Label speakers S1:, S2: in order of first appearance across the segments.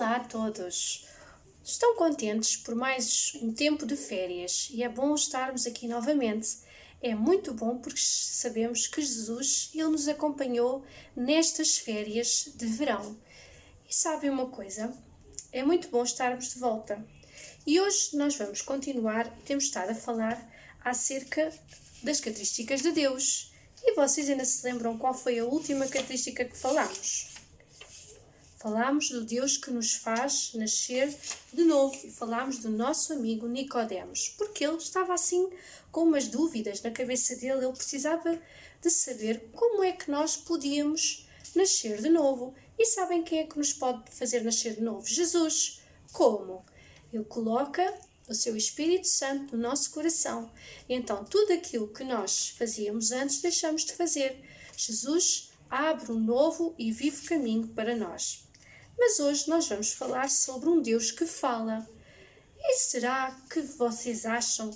S1: Olá a todos! Estão contentes por mais um tempo de férias e é bom estarmos aqui novamente. É muito bom porque sabemos que Jesus, Ele nos acompanhou nestas férias de verão. E sabem uma coisa? É muito bom estarmos de volta. E hoje nós vamos continuar, temos estado a falar acerca das características de Deus. E vocês ainda se lembram qual foi a última característica que falámos? Falámos do Deus que nos faz nascer de novo e falámos do nosso amigo Nicodemos, porque ele estava assim com umas dúvidas na cabeça dele, ele precisava de saber como é que nós podíamos nascer de novo. E sabem quem é que nos pode fazer nascer de novo? Jesus. Como? Ele coloca o seu Espírito Santo no nosso coração. E então tudo aquilo que nós fazíamos antes deixamos de fazer. Jesus abre um novo e vivo caminho para nós. Mas hoje nós vamos falar sobre um Deus que fala. E será que vocês acham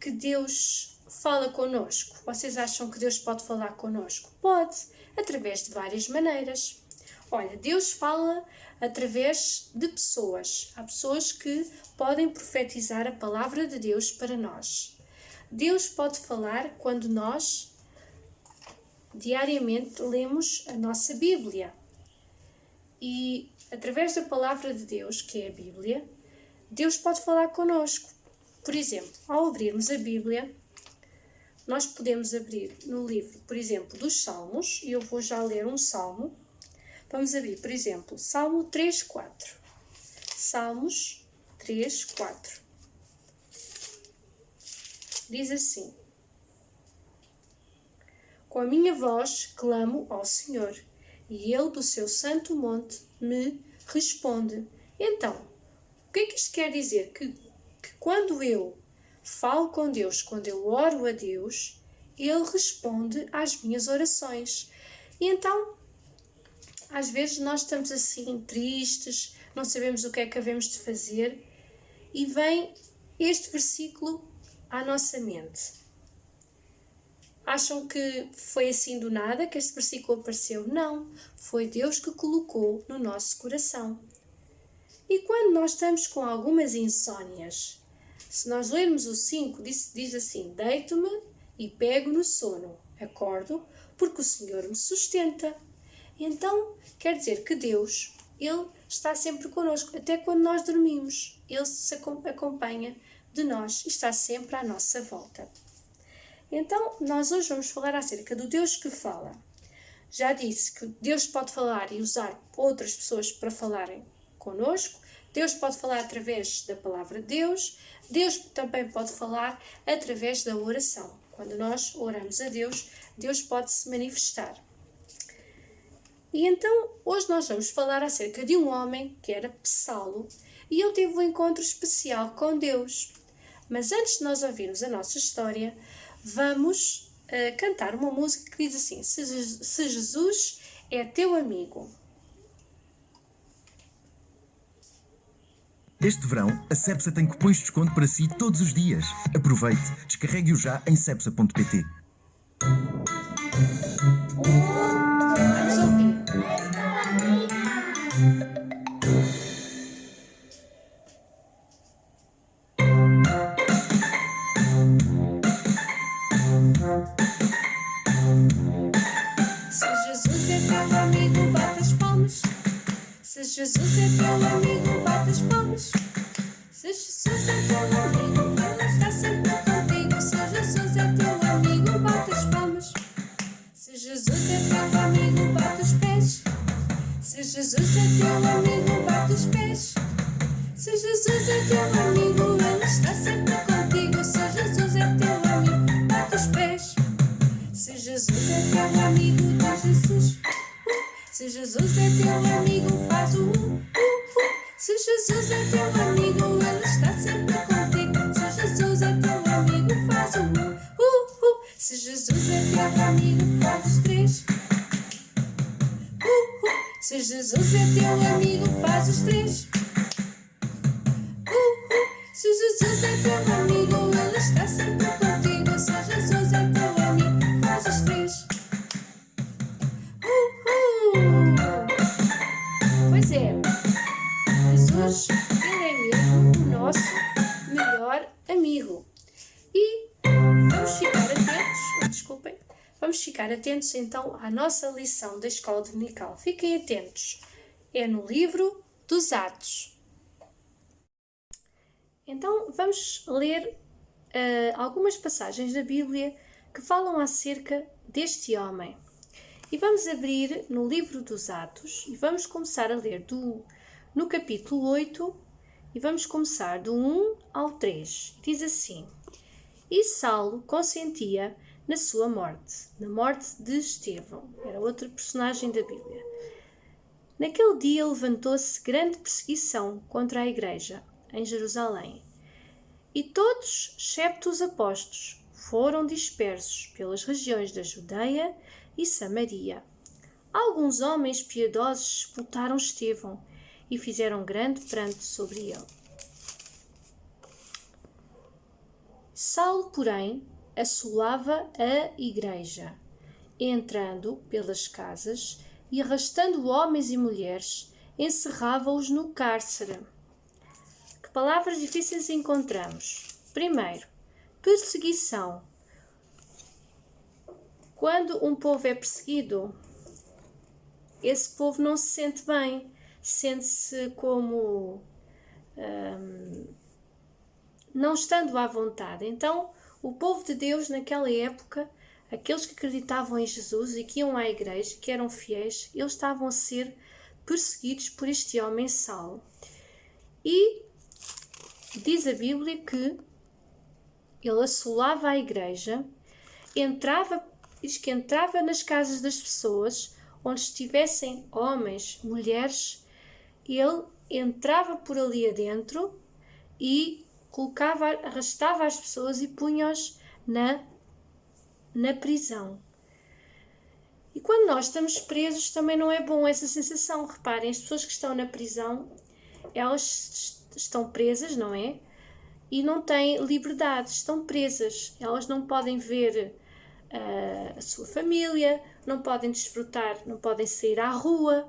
S1: que Deus fala connosco? Vocês acham que Deus pode falar connosco? Pode, através de várias maneiras. Olha, Deus fala através de pessoas. Há pessoas que podem profetizar a palavra de Deus para nós. Deus pode falar quando nós diariamente lemos a nossa Bíblia. E através da palavra de Deus, que é a Bíblia, Deus pode falar connosco. Por exemplo, ao abrirmos a Bíblia, nós podemos abrir no livro, por exemplo, dos Salmos, e eu vou já ler um Salmo. Vamos abrir, por exemplo, Salmo 3:4. Salmos 3:4. Diz assim: Com a minha voz clamo ao Senhor, e Ele do seu santo monte me responde. Então, o que é que isto quer dizer? Que quando eu falo com Deus, quando eu oro a Deus, Ele responde às minhas orações. E então, às vezes nós estamos assim tristes, não sabemos o que é que havemos de fazer, e vem este versículo à nossa mente. Acham que foi assim do nada que este versículo apareceu? Não, foi Deus que colocou no nosso coração. E quando nós estamos com algumas insónias, se nós lermos o 5, diz assim: Deito-me e pego no sono, acordo, porque o Senhor me sustenta. Então, quer dizer que Deus, Ele está sempre connosco, até quando nós dormimos. Ele se acompanha de nós e está sempre à nossa volta. Então, nós hoje vamos falar acerca do Deus que fala. Já disse que Deus pode falar e usar outras pessoas para falarem connosco. Deus pode falar através da palavra de Deus. Deus também pode falar através da oração. Quando nós oramos a Deus, Deus pode se manifestar. E então, hoje nós vamos falar acerca de um homem que era Saulo e ele teve um encontro especial com Deus. Mas antes de nós ouvirmos a nossa história, vamos cantar uma música que diz assim: Se Jesus é teu amigo.
S2: Este verão, a Cepsa tem cupons de desconto para si todos os dias. Aproveite, descarregue-o já em cepsa.pt.
S1: Vamos ouvir. Se Jesus é teu amigo, bate as palmas. Se Jesus é teu amigo, bate as palmas. Se Jesus é teu amigo, Ele está sempre contigo. Se Jesus é teu amigo, bate as palmas. Se Jesus é teu amigo, bate os pés. Se Jesus é teu amigo, bate os pés. Se Jesus é teu amigo, Ele está sempre contigo. Se Jesus é teu amigo, bate os pés. Se Jesus é teu amigo, diz Jesus. Se Jesus é teu amigo, faz o Se Jesus é teu amigo, Ele está sempre contigo. Se Jesus é teu amigo, faz o Se Jesus é teu amigo, faz os três. Se Jesus é teu amigo, faz os três. Se Jesus é teu amigo, Ele está sempre contigo. Se Jesus é teu amigo, faz os três. Pois é. Jesus, Ele é mesmo o nosso melhor amigo. E vamos ficar atentos então à nossa lição da Escola Dominical. Fiquem atentos, é no livro dos Atos. Então vamos ler algumas passagens da Bíblia que falam acerca deste homem. E vamos abrir no livro dos Atos e vamos começar a ler no capítulo 8 e vamos começar do 1 ao 3. Diz assim: E Saulo consentia na sua morte, na morte de Estevão, era outro personagem da Bíblia. Naquele dia levantou-se grande perseguição contra a igreja em Jerusalém, e todos, excepto os apóstolos, foram dispersos pelas regiões da Judeia e Samaria. Alguns homens piedosos sepultaram Estevão e fizeram grande pranto sobre ele. Saulo, porém, assolava a igreja, entrando pelas casas e arrastando homens e mulheres, encerrava-os no cárcere. Que palavras difíceis encontramos? Primeiro, perseguição. Quando um povo é perseguido, esse povo não se sente bem, sente-se como não estando à vontade. Então, o povo de Deus naquela época, aqueles que acreditavam em Jesus e que iam à igreja, que eram fiéis, eles estavam a ser perseguidos por este homem Saulo. E diz a Bíblia que ele assolava a igreja, diz que entrava nas casas das pessoas, onde estivessem homens, mulheres, ele entrava por ali adentro e arrastava as pessoas e punha-os na prisão. E quando nós estamos presos também não é bom essa sensação. Reparem, as pessoas que estão na prisão, elas estão presas, não é? E não têm liberdade, estão presas. Elas não podem ver a sua família, não podem desfrutar, não podem sair à rua.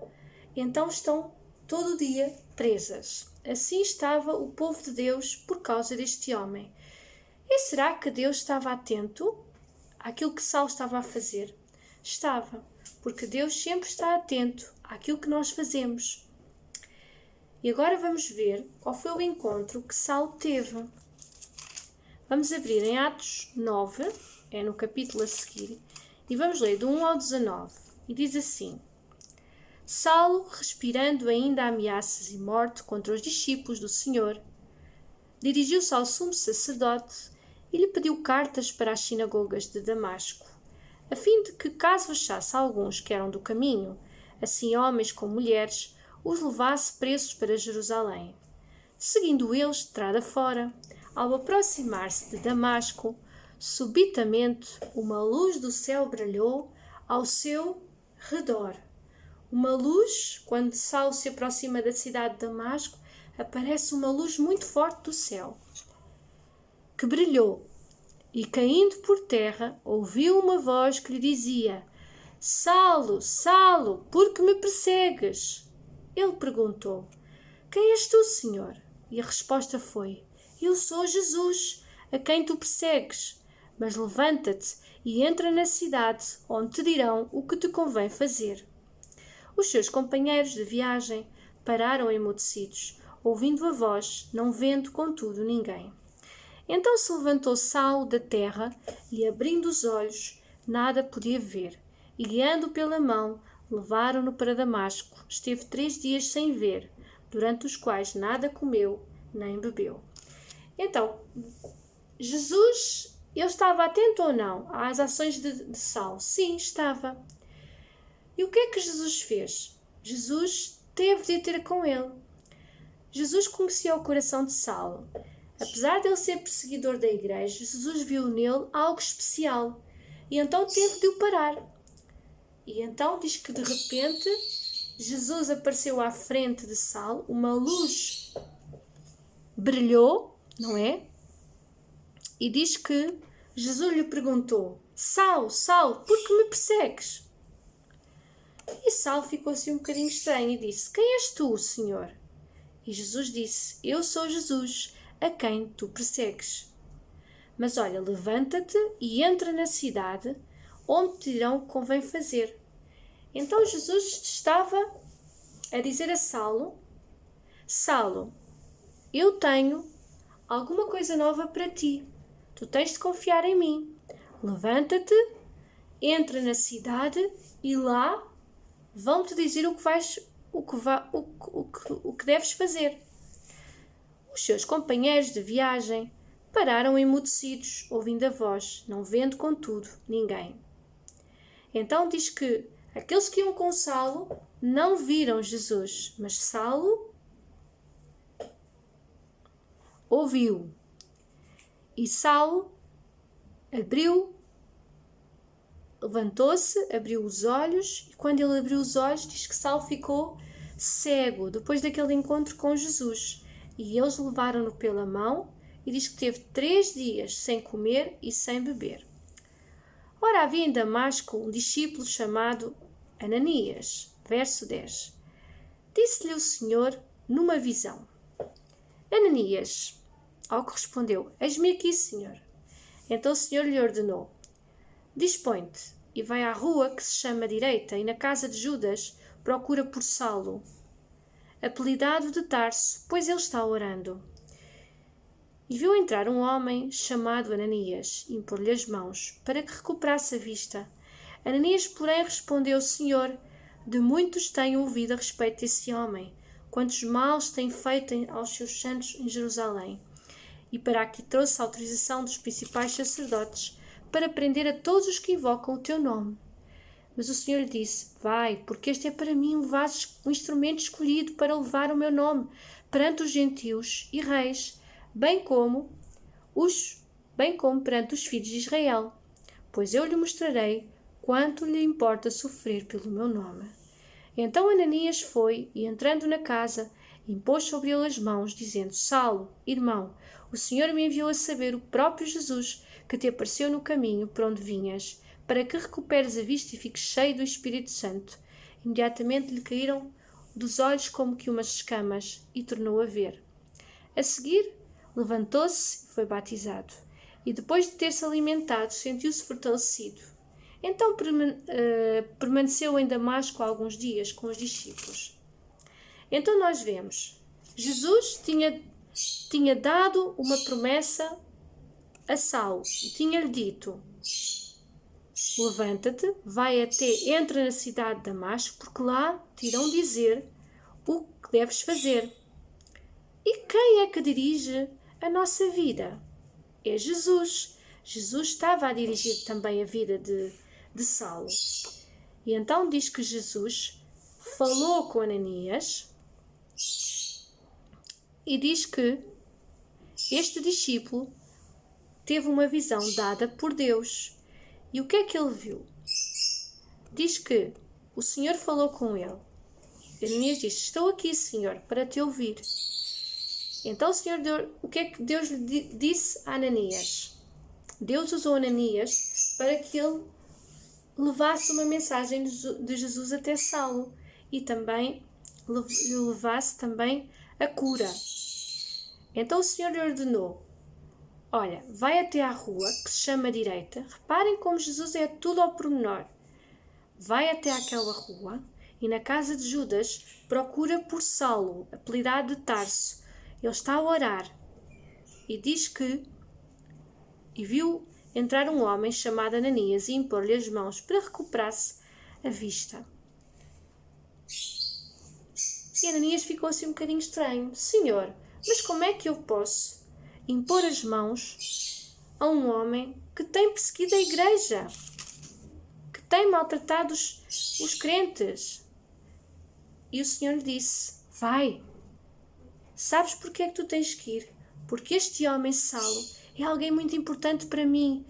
S1: Então estão todo o dia presas. Assim estava o povo de Deus por causa deste homem. E será que Deus estava atento àquilo que Saulo estava a fazer? Estava, porque Deus sempre está atento àquilo que nós fazemos. E agora vamos ver qual foi o encontro que Saulo teve. Vamos abrir em Atos 9, é no capítulo a seguir, e vamos ler do 1 ao 19. E diz assim: Saulo, respirando ainda ameaças e morte contra os discípulos do Senhor, dirigiu-se ao sumo sacerdote e lhe pediu cartas para as sinagogas de Damasco, a fim de que, caso achasse alguns que eram do caminho, assim homens como mulheres, os levasse presos para Jerusalém. Seguindo eles de estrada fora, ao aproximar-se de Damasco, subitamente uma luz do céu brilhou ao seu redor. Uma luz, quando Saulo se aproxima da cidade de Damasco, aparece uma luz muito forte do céu, que brilhou, e caindo por terra, ouviu uma voz que lhe dizia: Saulo, Saulo, por que me persegues? Ele perguntou: Quem és tu, Senhor? E a resposta foi: Eu sou Jesus, a quem tu persegues. Mas levanta-te e entra na cidade, onde te dirão o que te convém fazer. Os seus companheiros de viagem pararam emudecidos, ouvindo a voz, não vendo, contudo, ninguém. Então se levantou Saulo da terra e, abrindo os olhos, nada podia ver. E, guiando pela mão, levaram-no para Damasco. Esteve 3 dias sem ver, durante os quais nada comeu nem bebeu. Então, Jesus, ele estava atento ou não às ações de Saulo? Sim, estava. E o que é que Jesus fez? Jesus teve de ter com ele. Jesus conhecia o coração de Saulo. Apesar de ele ser perseguidor da igreja, Jesus viu nele algo especial. E então teve de o parar. E então diz que de repente Jesus apareceu à frente de Saulo, uma luz brilhou, não é? E diz que Jesus lhe perguntou: Saulo, Saulo, por que me persegues? E Saulo ficou assim um bocadinho estranho e disse: Quem és tu, Senhor? E Jesus disse: Eu sou Jesus, a quem tu persegues. Mas olha, levanta-te e entra na cidade, onde te dirão o que convém fazer. Então Jesus estava a dizer a Saulo: Saulo, eu tenho alguma coisa nova para ti. Tu tens de confiar em mim. Levanta-te, entra na cidade e lá vão-te dizer o que deves fazer. Os seus companheiros de viagem pararam emudecidos, ouvindo a voz, não vendo, contudo, ninguém. Então diz que aqueles que iam com Saulo não viram Jesus, mas Saulo ouviu. E Saulo levantou-se, abriu os olhos, e quando ele abriu os olhos, diz que Saulo ficou cego, depois daquele encontro com Jesus. E eles levaram-no pela mão, e diz que teve 3 dias sem comer e sem beber. Ora, havia em Damasco um discípulo chamado Ananias. Verso 10. Disse-lhe o Senhor numa visão: Ananias. Ao que respondeu: Eis-me aqui, Senhor. Então o Senhor lhe ordenou: Dispõe-te e vai à rua que se chama Direita, e na casa de Judas procura por Saulo, apelidado de Tarso, pois ele está orando. E viu entrar um homem chamado Ananias, e impor-lhe as mãos, para que recuperasse a vista. Ananias, porém, respondeu: Senhor, de muitos tenho ouvido a respeito desse homem, quantos males tem feito aos seus santos em Jerusalém. E para aqui trouxe a autorização dos principais sacerdotes, para prender a todos os que invocam o teu nome. Mas o Senhor lhe disse: Vai, porque este é para mim um instrumento escolhido para levar o meu nome perante os gentios e reis, bem como perante os filhos de Israel. Pois eu lhe mostrarei quanto lhe importa sofrer pelo meu nome. Então Ananias foi, e entrando na casa, impôs sobre ele as mãos, dizendo: Saulo, irmão, o Senhor me enviou a saber, o próprio Jesus, que te apareceu no caminho por onde vinhas, para que recuperes a vista e fiques cheio do Espírito Santo. Imediatamente lhe caíram dos olhos como que umas escamas, e tornou a ver. A seguir, levantou-se e foi batizado. E depois de ter-se alimentado, sentiu-se fortalecido. Então permaneceu em Damasco alguns dias com os discípulos. Então nós vemos, Jesus tinha dado uma promessa a Saulo e tinha-lhe dito: levanta-te, entra na cidade de Damasco, porque lá te irão dizer o que deves fazer. E quem é que dirige a nossa vida? É Jesus. Jesus estava a dirigir também a vida de Saulo. E então diz que Jesus falou com Ananias e diz que este discípulo teve uma visão dada por Deus. E o que é que ele viu? Diz que o Senhor falou com ele. Ananias disse: Estou aqui, Senhor, para te ouvir. Então o que é que Deus lhe disse a Ananias? Deus usou Ananias para que ele levasse uma mensagem de Jesus até Saulo e também lhe levasse também a cura. Então o Senhor lhe ordenou: Olha, vai até à rua que se chama Direita. Reparem como Jesus é tudo ao pormenor. Vai até àquela rua e na casa de Judas procura por Saulo, apelidado de Tarso. Ele está a orar. E diz que viu entrar um homem chamado Ananias e impor-lhe as mãos para recuperasse a vista. E Ananias ficou assim um bocadinho estranho. Senhor, mas como é que eu posso impor as mãos a um homem que tem perseguido a igreja, que tem maltratado os crentes? E o Senhor lhe disse: Vai. Sabes porque é que tu tens que ir? Porque este homem, Saulo, é alguém muito importante para mim.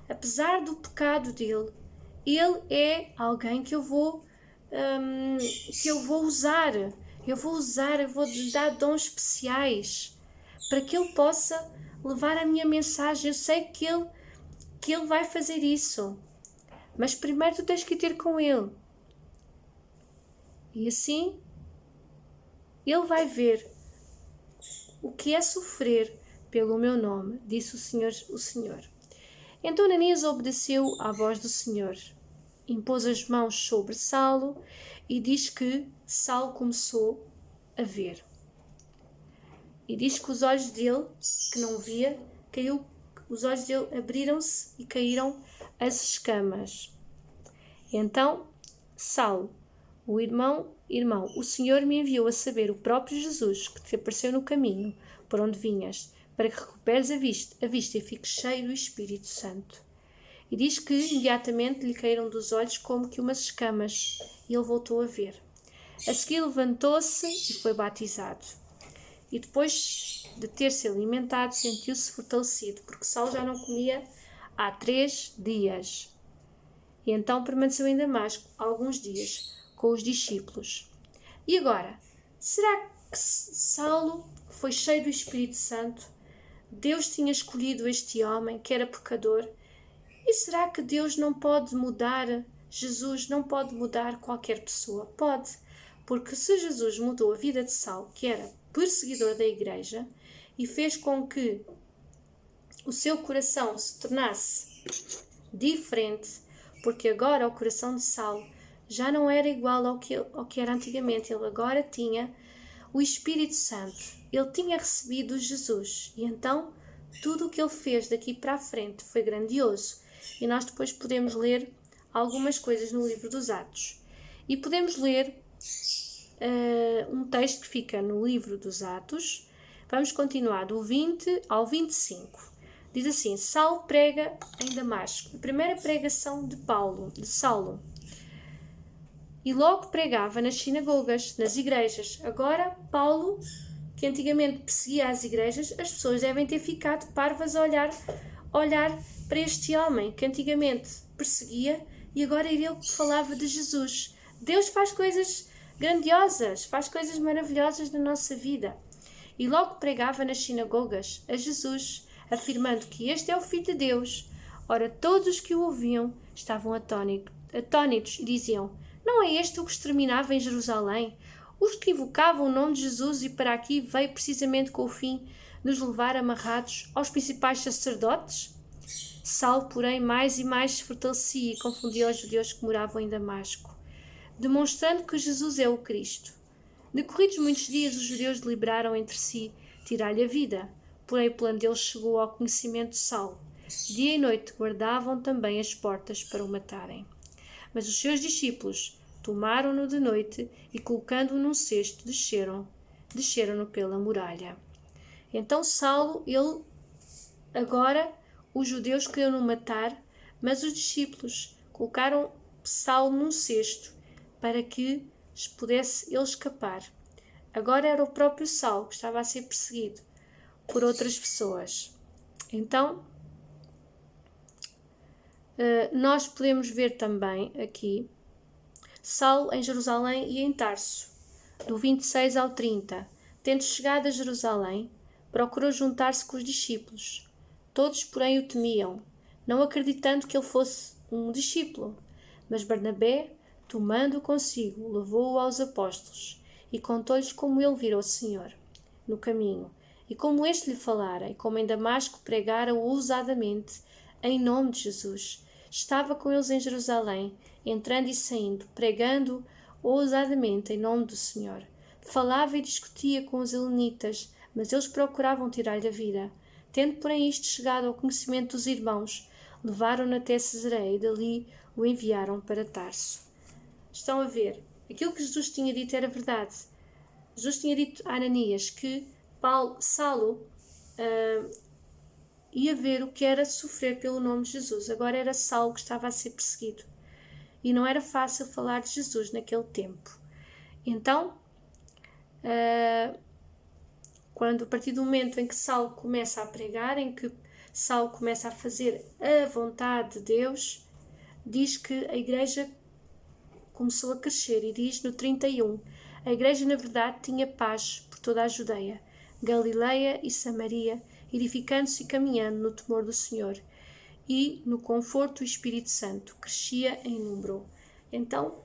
S1: Apesar do pecado dele, ele é alguém que eu vou usar. Eu vou lhe dar dons especiais para que ele possa levar a minha mensagem. Eu sei que ele vai fazer isso. Mas primeiro tu tens que ir ter com ele. E assim, Ele vai ver o que é sofrer pelo meu nome, disse o Senhor. Então Ananias obedeceu à voz do Senhor, impôs as mãos sobre Saulo e diz que Saulo começou a ver. E diz que os olhos dele, que não via, os olhos dele abriram-se e caíram as escamas. Então, Saulo, irmão, o Senhor me enviou a saber, o próprio Jesus, que te apareceu no caminho por onde vinhas, para que recuperes a vista e fiques cheio do Espírito Santo. E diz que imediatamente lhe caíram dos olhos como que umas escamas, e ele voltou a ver. A seguir levantou-se e foi batizado. E depois de ter se alimentado, sentiu-se fortalecido, porque Saulo já não comia há 3 dias. E então permaneceu em Damasco alguns dias com os discípulos. E agora, será que Saulo foi cheio do Espírito Santo? Deus tinha escolhido este homem que era pecador? E será que Deus não pode mudar? Jesus não pode mudar qualquer pessoa? Pode, porque se Jesus mudou a vida de Saulo, que era perseguidor da igreja, e fez com que o seu coração se tornasse diferente, porque agora o coração de Saulo já não era igual ao que era antigamente. Ele agora tinha o Espírito Santo. Ele tinha recebido Jesus. E então tudo o que ele fez daqui para a frente foi grandioso. E nós depois podemos ler algumas coisas no livro dos Atos. E podemos ler um texto que fica no livro dos Atos. Vamos continuar do 20 ao 25. Diz assim: Saulo prega em Damasco. A primeira pregação de Saulo. E logo pregava nas sinagogas, nas igrejas. Agora, Paulo, que antigamente perseguia as igrejas, as pessoas devem ter ficado parvas a olhar para este homem que antigamente perseguia, e agora era ele que falava de Jesus. Deus faz coisas grandiosas, faz coisas maravilhosas na nossa vida. E logo pregava nas sinagogas a Jesus, afirmando que este é o Filho de Deus. Ora, todos os que o ouviam estavam atônitos e diziam: não é este o que exterminava em Jerusalém? Os que invocavam o nome de Jesus e para aqui veio precisamente com o fim de nos levar amarrados aos principais sacerdotes? Saulo, porém, mais e mais se fortalecia e confundia os judeus que moravam em Damasco, demonstrando que Jesus é o Cristo. Decorridos muitos dias, os judeus deliberaram entre si tirar-lhe a vida, porém o plano deles chegou ao conhecimento de Saulo. Dia e noite guardavam também as portas para o matarem. Mas os seus discípulos tomaram-no de noite e, colocando-o num cesto, desceram-no pela muralha. Então Saulo, agora os judeus queriam-no matar, mas os discípulos colocaram Saulo num cesto para que pudesse ele escapar. Agora era o próprio Saulo que estava a ser perseguido por outras pessoas. Então, nós podemos ver também aqui Saulo em Jerusalém e em Tarso, do 26 ao 30. Tendo chegado a Jerusalém, procurou juntar-se com os discípulos. Todos, porém, o temiam, não acreditando que ele fosse um discípulo. Mas Barnabé, tomando-o consigo, levou-o aos apóstolos e contou-lhes como ele vira o Senhor no caminho, e como este lhe falara, e como em Damasco pregara ousadamente em nome de Jesus. Estava com eles em Jerusalém, entrando e saindo, pregando ousadamente em nome do Senhor. Falava e discutia com os helenitas, mas eles procuravam tirar-lhe a vida. Tendo, porém, isto chegado ao conhecimento dos irmãos, levaram-no até Cesareia e dali o enviaram para Tarso. Estão a ver? Aquilo que Jesus tinha dito era verdade. Jesus tinha dito a Ananias que Saulo ia ver o que era sofrer pelo nome de Jesus. Agora era Saulo que estava a ser perseguido. E não era fácil falar de Jesus naquele tempo. Então, a partir do momento em que Saulo começa a pregar, em que Saulo começa a fazer a vontade de Deus, diz que a igreja começou a crescer. E diz no 31, a igreja na verdade tinha paz por toda a Judeia, Galileia e Samaria, edificando-se e caminhando no temor do Senhor e no conforto do Espírito Santo, crescia em número. Então,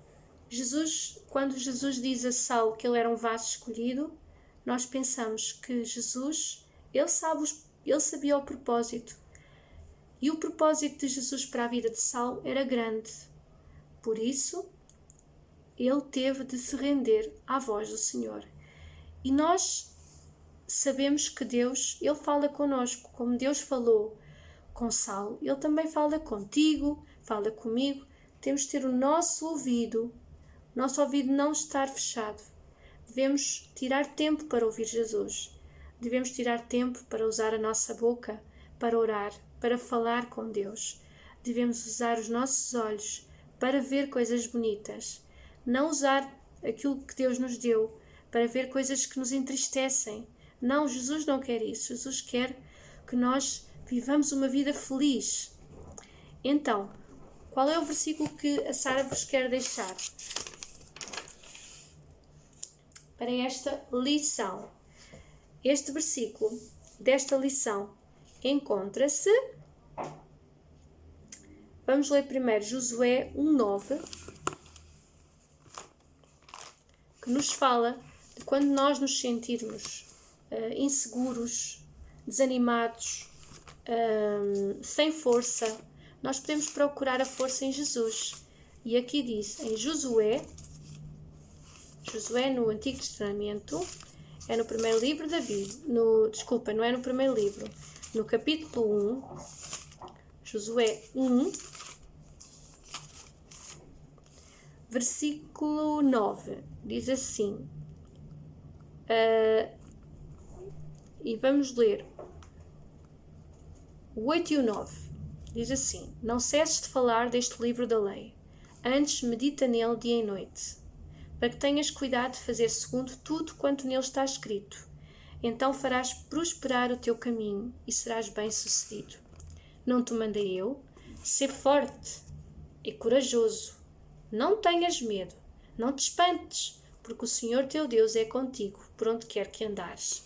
S1: Quando Jesus diz a Saulo que ele era um vaso escolhido, nós pensamos que Jesus, ele sabia o propósito. E o propósito de Jesus para a vida de Saulo era grande. Por isso, ele teve de se render à voz do Senhor. E nós sabemos que Deus, ele fala connosco, como Deus falou com Saulo, ele também fala contigo, fala comigo. Temos de ter o nosso ouvido não estar fechado. Devemos tirar tempo para ouvir Jesus. Devemos tirar tempo para usar a nossa boca, para orar, para falar com Deus. Devemos usar os nossos olhos para ver coisas bonitas. Não usar aquilo que Deus nos deu para ver coisas que nos entristecem. Não, Jesus não quer isso. Jesus quer que nós vivamos uma vida feliz. Então, qual é o versículo que a Sara vos quer deixar para esta lição? Este versículo desta lição encontra-se... Vamos ler primeiro Josué 1:9, que nos fala de quando nós nos sentirmos inseguros, desanimados, sem força, nós podemos procurar a força em Jesus. E aqui diz, em Josué no Antigo Testamento, é no primeiro livro da Bíblia, não é no primeiro livro, no capítulo 1, Josué 1, versículo 9, diz assim, e vamos ler o 8 e o 9, diz assim: Não cesses de falar deste livro da lei, antes medita nele dia e noite, para que tenhas cuidado de fazer segundo tudo quanto nele está escrito. Então farás prosperar o teu caminho e serás bem-sucedido. Não te mandei eu? Sê forte e corajoso. Não tenhas medo, não te espantes, porque o Senhor teu Deus é contigo, por onde quer que andares.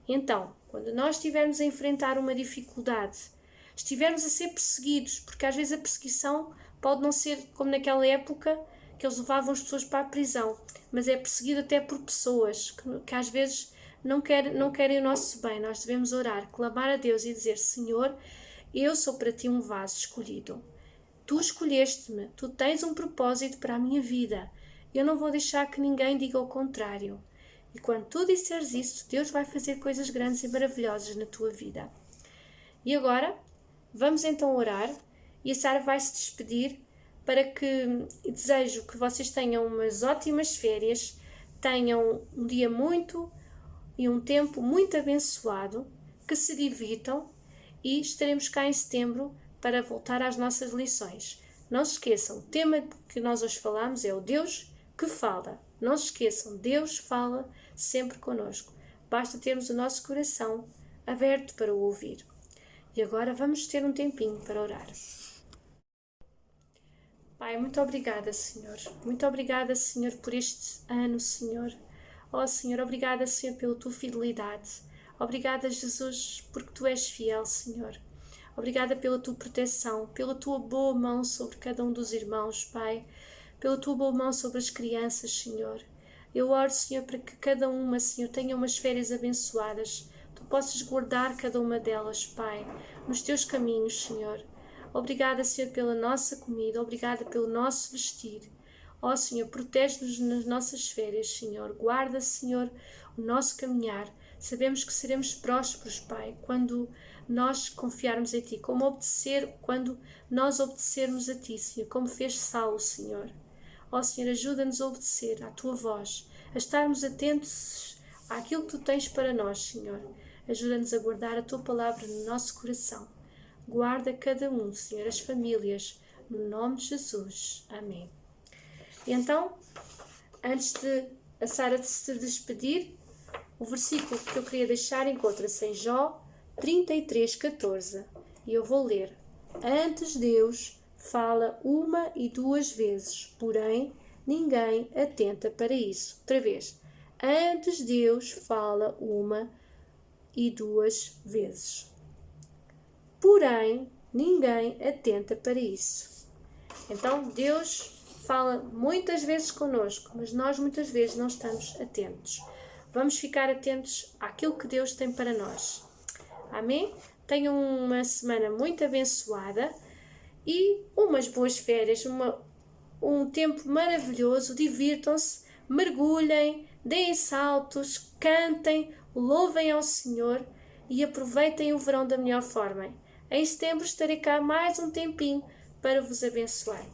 S1: Então, quando nós estivermos a enfrentar uma dificuldade, estivermos a ser perseguidos, porque às vezes a perseguição pode não ser como naquela época que eles levavam as pessoas para a prisão, mas é perseguido até por pessoas que às vezes não querem o nosso bem. Nós devemos orar, clamar a Deus e dizer: Senhor, eu sou para ti um vaso escolhido. Tu escolheste-me, tu tens um propósito para a minha vida. Eu não vou deixar que ninguém diga o contrário. E quando tu disseres isso, Deus vai fazer coisas grandes e maravilhosas na tua vida. E agora, vamos então orar e a Sara vai se despedir desejo que vocês tenham umas ótimas férias, tenham um dia e um tempo muito abençoado, que se divirtam e estaremos cá em setembro para voltar às nossas lições. Não se esqueçam, o tema que nós hoje falamos é o Deus que fala. Não se esqueçam, Deus fala sempre connosco. Basta termos o nosso coração aberto para o ouvir. E agora vamos ter um tempinho para orar. Pai, muito obrigada, Senhor. Muito obrigada, Senhor, por este ano, Senhor. Oh, Senhor, obrigada, Senhor, pela tua fidelidade. Obrigada, Jesus, porque tu és fiel, Senhor. Obrigada pela tua proteção, pela tua boa mão sobre cada um dos irmãos, Pai. Pela tua boa mão sobre as crianças, Senhor. Eu oro, Senhor, para que cada uma, Senhor, tenha umas férias abençoadas. Tu possas guardar cada uma delas, Pai, nos teus caminhos, Senhor. Obrigada, Senhor, pela nossa comida. Obrigada pelo nosso vestir. Ó, Senhor, protege-nos nas nossas férias, Senhor. Guarda, Senhor, o nosso caminhar. Sabemos que seremos prósperos, Pai, quando nós confiarmos em Ti. Quando nós obedecermos a Ti, Senhor, como fez Saulo, Senhor. Ó, Senhor, ajuda-nos a obedecer à Tua voz, a estarmos atentos àquilo que Tu tens para nós, Senhor. Ajuda-nos a guardar a Tua palavra no nosso coração. Guarda cada um, Senhor, as famílias, no nome de Jesus. Amém. E então, antes de a Sara se despedir, o versículo que eu queria deixar encontra-se em Jó 33:14. E eu vou ler. Antes Deus fala uma e duas vezes, porém ninguém atenta para isso. Outra vez. Antes Deus fala uma e duas vezes, porém ninguém atenta para isso. Então Deus fala muitas vezes connosco, mas nós muitas vezes não estamos atentos. Vamos ficar atentos àquilo que Deus tem para nós. Amém? Tenham uma semana muito abençoada e umas boas férias, um tempo maravilhoso. Divirtam-se, mergulhem, deem saltos, cantem, louvem ao Senhor e aproveitem o verão da melhor forma. Em setembro estarei cá mais um tempinho para vos abençoar.